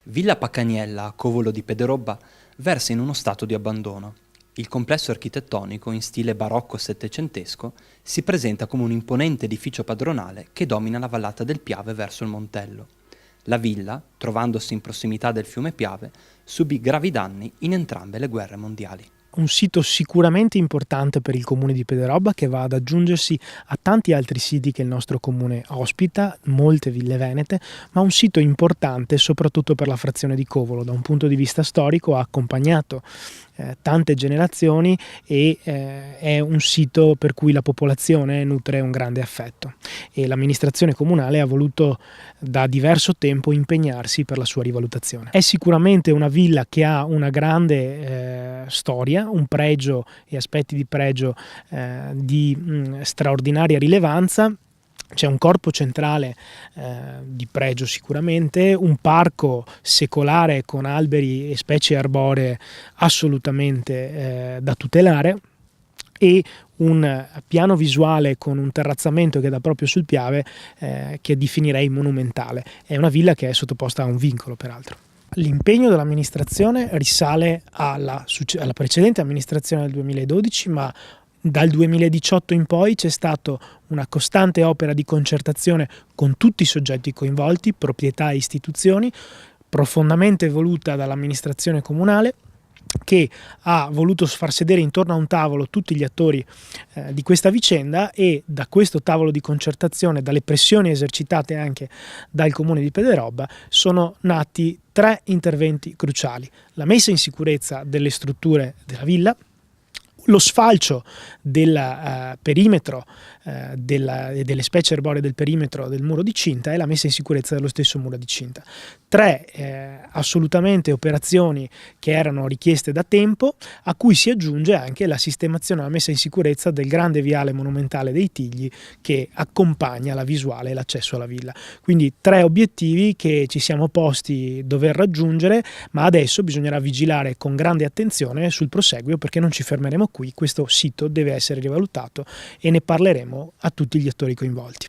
Villa Pacaniella a Covolo di Pederobba versa in uno stato di abbandono. Il complesso architettonico in stile barocco settecentesco si presenta come un imponente edificio padronale che domina la vallata del Piave verso il Montello. La villa, trovandosi in prossimità del fiume Piave, subì gravi danni in entrambe le guerre mondiali. Un sito sicuramente importante per il comune di Pederobba, che va ad aggiungersi a tanti altri siti che il nostro comune ospita, molte ville venete, ma un sito importante soprattutto per la frazione di Covolo. Da un punto di vista storico ha accompagnato tante generazioni e è un sito per cui la popolazione nutre un grande affetto, e l'amministrazione comunale ha voluto da diverso tempo impegnarsi per la sua rivalutazione. È sicuramente una villa che ha una grande storia, un pregio e aspetti di pregio di straordinaria rilevanza. C'è un corpo centrale di pregio sicuramente, un parco secolare con alberi e specie arboree assolutamente da tutelare, e un piano visuale con un terrazzamento che dà proprio sul Piave che definirei monumentale. È una villa che è sottoposta a un vincolo, peraltro. L'impegno dell'amministrazione risale alla precedente amministrazione del 2012, ma dal 2018 in poi c'è stata una costante opera di concertazione con tutti i soggetti coinvolti, proprietà e istituzioni, profondamente voluta dall'amministrazione comunale, che ha voluto far sedere intorno a un tavolo tutti gli attori di questa vicenda, e da questo tavolo di concertazione, dalle pressioni esercitate anche dal comune di Pederobba, sono nati 3 interventi cruciali: la messa in sicurezza delle strutture della villa, lo sfalcio del perimetro delle specie arboree del perimetro del muro di cinta, e la messa in sicurezza dello stesso muro di cinta. 3 assolutamente operazioni che erano richieste da tempo, a cui si aggiunge anche la sistemazione e la messa in sicurezza del grande viale monumentale dei Tigli che accompagna la visuale e l'accesso alla villa. Quindi 3 obiettivi che ci siamo posti dover raggiungere, ma adesso bisognerà vigilare con grande attenzione sul proseguio, perché non ci fermeremo qui. Questo sito deve essere rivalutato e ne parleremo a tutti gli attori coinvolti.